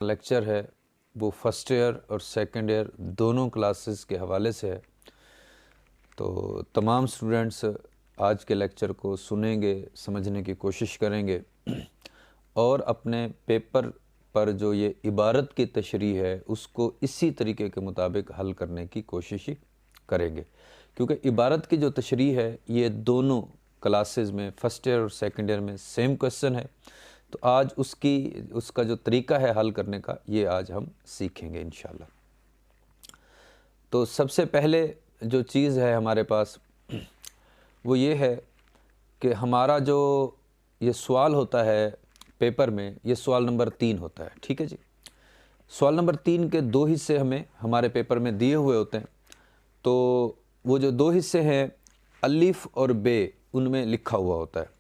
Lecture ہے وہ first year اور سیکنڈ ایئر دونوں کلاسز کے حوالے سے ہے، تو تمام اسٹوڈنٹس آج کے لیکچر کو سنیں گے، سمجھنے کی کوشش کریں گے اور اپنے پیپر پر جو یہ عبارت کی تشریح ہے اس کو اسی طریقے کے مطابق حل کرنے کی کوشش کریں گے، کیونکہ عبارت کی جو تشریح ہے یہ دونوں کلاسز میں فرسٹ ایئر اور سیکنڈ ایئر میں سیم کویسچن ہے، تو آج اس کا جو طریقہ ہے حل کرنے کا یہ آج ہم سیکھیں گے انشاءاللہ۔ تو سب سے پہلے جو چیز ہے ہمارے پاس وہ یہ ہے کہ ہمارا جو یہ سوال ہوتا ہے پیپر میں، یہ سوال نمبر 3 ہوتا ہے، ٹھیک ہے جی۔ سوال نمبر 3 کے 2 حصے ہمارے پیپر میں دیے ہوئے ہوتے ہیں، تو وہ جو 2 حصے ہیں الف اور بے ان میں لکھا ہوا ہوتا ہے،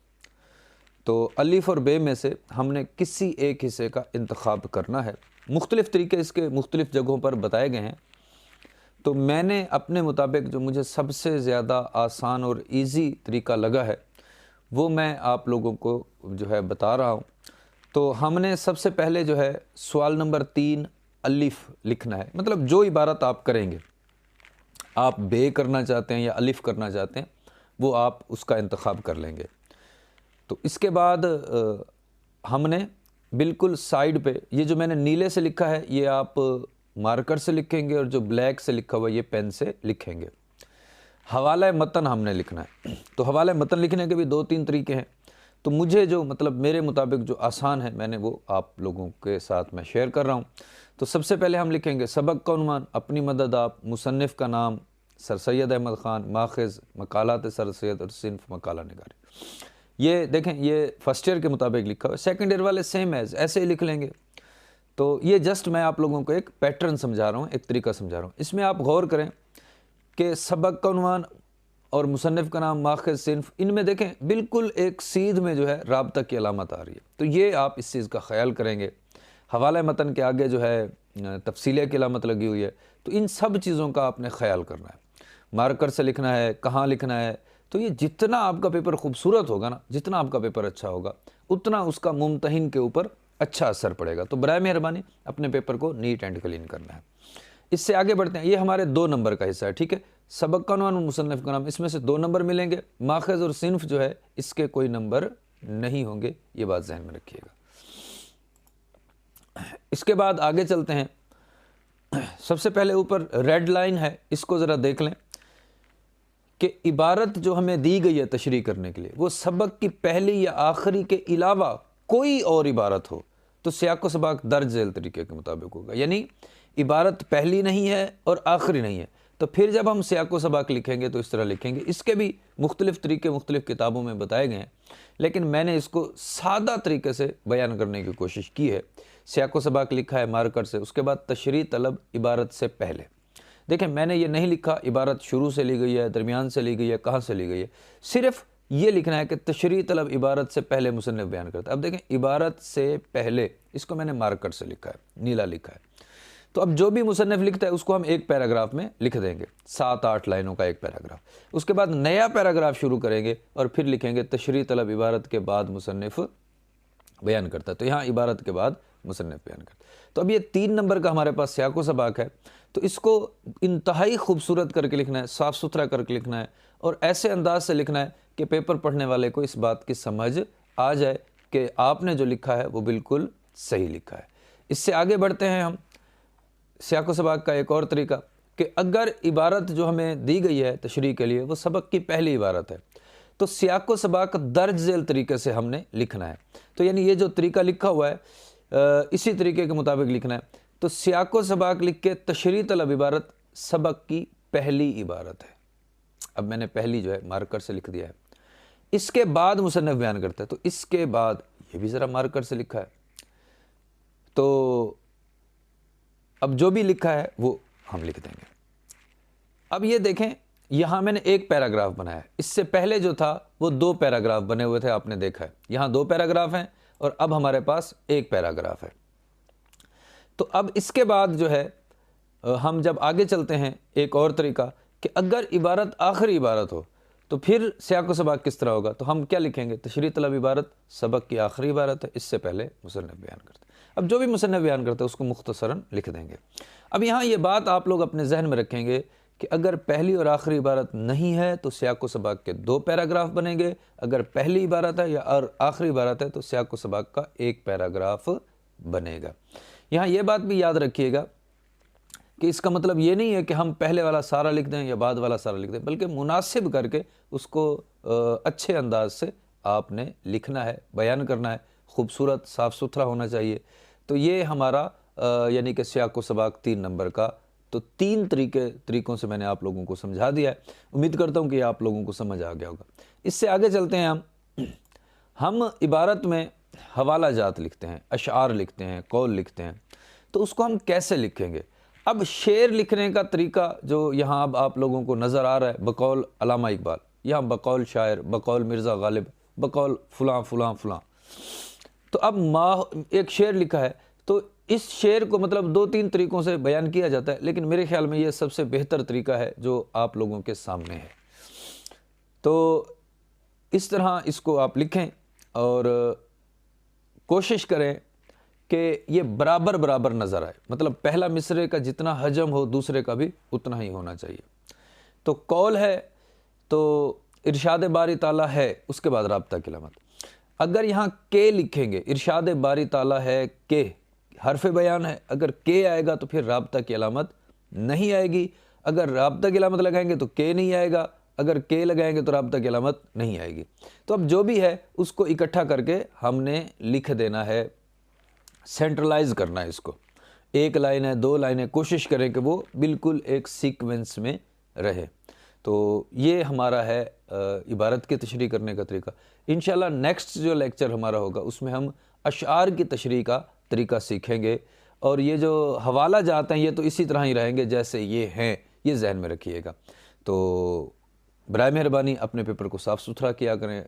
تو الف اور بے میں سے ہم نے کسی ایک حصے کا انتخاب کرنا ہے۔ مختلف طریقے اس کے مختلف جگہوں پر بتائے گئے ہیں، تو میں نے اپنے مطابق جو مجھے سب سے زیادہ آسان اور ایزی طریقہ لگا ہے وہ میں آپ لوگوں کو جو ہے بتا رہا ہوں۔ تو ہم نے سب سے پہلے جو ہے سوال نمبر 3 الف لکھنا ہے، مطلب جو عبارت آپ کریں گے، آپ بے کرنا چاہتے ہیں یا الف کرنا چاہتے ہیں وہ آپ اس کا انتخاب کر لیں گے۔ تو اس کے بعد ہم نے بالکل سائیڈ پہ یہ جو میں نے نیلے سے لکھا ہے یہ آپ مارکر سے لکھیں گے، اور جو بلیک سے لکھا ہوا یہ پین سے لکھیں گے۔ حوالہ متن ہم نے لکھنا ہے، تو حوالہ متن لکھنے کے بھی 2-3 طریقے ہیں، تو مجھے جو میرے مطابق جو آسان ہے میں نے وہ آپ لوگوں کے ساتھ میں شیئر کر رہا ہوں۔ تو سب سے پہلے ہم لکھیں گے سبق کا عنوان، اپنی مدد آپ، مصنف کا نام سر سید احمد خان، ماخذ مقالات سر سید اور صنف مقالہ نگاری۔ یہ دیکھیں یہ فرسٹ ایئر کے مطابق لکھا ہوا ہے، سیکنڈ ایئر والے سیم ایسے ہی لکھ لیں گے۔ تو یہ جسٹ میں آپ لوگوں کو ایک پیٹرن سمجھا رہا ہوں، ایک طریقہ سمجھا رہا ہوں۔ اس میں آپ غور کریں کہ سبق کا عنوان اور مصنف کا نام، ماخذ، صنف، ان میں دیکھیں بالکل ایک سیدھ میں جو ہے رابطہ کی علامت آ رہی ہے، تو یہ آپ اس چیز کا خیال کریں گے۔ حوالہ متن کے آگے جو ہے تفصیلیہ کی علامت لگی ہوئی ہے، تو ان سب چیزوں کا آپ نے خیال کرنا ہے۔ مارکر سے لکھنا ہے، کہاں لکھنا ہے، تو یہ جتنا آپ کا پیپر خوبصورت ہوگا نا، جتنا آپ کا پیپر اچھا ہوگا اتنا اس کا ممتحن کے اوپر اچھا اثر پڑے گا۔ تو برائے مہربانی اپنے پیپر کو نیٹ اینڈ کلین کرنا ہے۔ اس سے آگے بڑھتے ہیں، یہ ہمارے 2 نمبر کا حصہ ہے، ٹھیک ہے۔ سبق کا عنوان اور مصنف کا نام، اس میں سے 2 نمبر ملیں گے۔ ماخذ اور صنف جو ہے اس کے کوئی نمبر نہیں ہوں گے، یہ بات ذہن میں رکھیے گا۔ اس کے بعد آگے چلتے ہیں، سب سے پہلے اوپر ریڈ لائن ہے، اس کو ذرا دیکھ لیں کہ عبارت جو ہمیں دی گئی ہے تشریح کرنے کے لیے وہ سبق کی پہلی یا آخری کے علاوہ کوئی اور عبارت ہو تو سیاق و سباق درج ذیل طریقے کے مطابق ہوگا، یعنی عبارت پہلی نہیں ہے اور آخری نہیں ہے، تو پھر جب ہم سیاق و سباق لکھیں گے تو اس طرح لکھیں گے۔ اس کے بھی مختلف طریقے مختلف کتابوں میں بتائے گئے ہیں، لیکن میں نے اس کو سادہ طریقے سے بیان کرنے کی کوشش کی ہے۔ سیاق و سباق لکھا ہے مارکر سے، اس کے بعد تشریح طلب عبارت سے پہلے۔ دیکھیں میں نے یہ نہیں لکھا عبارت شروع سے لی گئی ہے، درمیان سے لی گئی ہے، کہاں سے لی گئی ہے، صرف یہ لکھنا ہے کہ تشریح طلب عبارت سے پہلے مصنف بیان کرتا ہے۔ اب دیکھیں عبارت سے پہلے، اس کو میں نے مارکر سے لکھا ہے، نیلا لکھا ہے، تو اب جو بھی مصنف لکھتا ہے اس کو ہم ایک پیراگراف میں لکھ دیں گے، 7-8 لائنوں کا ایک پیراگراف۔ اس کے بعد نیا پیراگراف شروع کریں گے اور پھر لکھیں گے تشریح طلب عبارت کے بعد مصنف بیان کرتا ہے، تو یہاں عبارت کے بعد مصنف بیان کرتا ہے۔ تو اب یہ 3 نمبر کا ہمارے پاس سیاق و سباق ہے، تو اس کو انتہائی خوبصورت کر کے لکھنا ہے، صاف ستھرا کر کے لکھنا ہے، اور ایسے انداز سے لکھنا ہے کہ پیپر پڑھنے والے کو اس بات کی سمجھ آ جائے کہ آپ نے جو لکھا ہے وہ بالکل صحیح لکھا ہے۔ اس سے آگے بڑھتے ہیں ہم، سیاق و سباق کا ایک اور طریقہ کہ اگر عبارت جو ہمیں دی گئی ہے تشریح کے لیے وہ سبق کی پہلی عبارت ہے تو سیاق و سباق درج ذیل طریقے سے ہم نے لکھنا ہے، تو یعنی یہ جو طریقہ لکھا ہوا ہے اسی طریقے کے مطابق لکھنا ہے۔ تو سیاق و سباق لکھ کے تشریح طلب عبارت سبق کی پہلی عبارت ہے، اب میں نے پہلی جو ہے مارکر سے لکھ دیا ہے۔ اس کے بعد مصنف بیان کرتا ہے، تو اس کے بعد یہ بھی ذرا مارکر سے لکھا ہے، تو اب جو بھی لکھا ہے وہ ہم لکھ دیں گے۔ اب یہ دیکھیں یہاں میں نے ایک پیراگراف بنایا ہے، اس سے پہلے جو تھا وہ 2 پیراگراف بنے ہوئے تھے، آپ نے دیکھا ہے یہاں 2 پیراگراف ہیں اور اب ہمارے پاس ایک پیراگراف ہے۔ تو اب اس کے بعد جو ہے ہم جب آگے چلتے ہیں ایک اور طریقہ کہ اگر عبارت آخری عبارت ہو تو پھر سیاق و سباق کس طرح ہوگا؟ تو ہم کیا لکھیں گے؟ تشریح طلب عبارت سبق کی آخری عبارت ہے، اس سے پہلے مصنف بیان کرتے ہیں۔ اب جو بھی مصنف بیان کرتے ہیں اس کو مختصراً لکھ دیں گے۔ اب یہاں یہ بات آپ لوگ اپنے ذہن میں رکھیں گے کہ اگر پہلی اور آخری عبارت نہیں ہے تو سیاق و سباق کے 2 پیراگراف بنیں گے، اگر پہلی عبارت ہے یا آخری عبارت ہے تو سیاق و سباق کا 1 پیراگراف بنے گا۔ یہاں یہ بات بھی یاد رکھیے گا کہ اس کا مطلب یہ نہیں ہے کہ ہم پہلے والا سارا لکھ دیں یا بعد والا سارا لکھ دیں، بلکہ مناسب کر کے اس کو اچھے انداز سے آپ نے لکھنا ہے، بیان کرنا ہے، خوبصورت صاف ستھرا ہونا چاہیے۔ تو یہ ہمارا یعنی کہ سیاق و سباق 3 نمبر کا، تو 3 طریقوں سے میں نے آپ لوگوں کو سمجھا دیا ہے۔ امید کرتا ہوں کہ آپ لوگوں کو سمجھ آ گیا ہوگا۔ اس سے آگے چلتے ہیں ہم عبارت میں حوالہ جات لکھتے ہیں، اشعار لکھتے ہیں، قول لکھتے ہیں، تو اس کو ہم کیسے لکھیں گے؟ اب شعر لکھنے کا طریقہ جو یہاں اب آپ لوگوں کو نظر آ رہا ہے بقول علامہ اقبال، یہاں بقول شاعر، بقول مرزا غالب، بقول فلاں فلاں فلاں، تو اب ایک شعر لکھا ہے تو اس شعر کو مطلب 2-3 طریقوں سے بیان کیا جاتا ہے، لیکن میرے خیال میں یہ سب سے بہتر طریقہ ہے جو آپ لوگوں کے سامنے ہے۔ تو اس طرح اس کو آپ لکھیں اور کوشش کریں کہ یہ برابر برابر نظر آئے، مطلب پہلا مصرعے کا جتنا حجم ہو دوسرے کا بھی اتنا ہی ہونا چاہیے۔ تو قول ہے تو ارشاد باری تعالیٰ ہے، اس کے بعد رابطہ کی علامت۔ اگر یہاں کے لکھیں گے، ارشاد باری تعالیٰ ہے کہ حرف بیان ہے، اگر کے آئے گا تو پھر رابطہ کی علامت نہیں آئے گی، اگر رابطہ کی علامت لگائیں گے تو کے نہیں آئے گا، اگر کے لگائیں گے تو رابطہ کی علامت نہیں آئے گی۔ تو اب جو بھی ہے اس کو اکٹھا کر کے ہم نے لکھ دینا ہے، سینٹرلائز کرنا ہے اس کو۔ 1 لائن ہے، 2 لائنیں، کوشش کریں کہ وہ بالکل ایک سیکوینس میں رہے۔ تو یہ ہمارا ہے عبارت کی تشریح کرنے کا طریقہ۔ انشاءاللہ نیکسٹ جو لیکچر ہمارا ہوگا اس میں ہم اشعار کی تشریح کا طریقہ سیکھیں گے، اور یہ جو حوالہ جات ہیں یہ تو اسی طرح ہی رہیں گے جیسے یہ ہیں، یہ ذہن میں رکھیے گا۔ تو برائے مہربانی اپنے پیپر کو صاف ستھرا کیا کریں،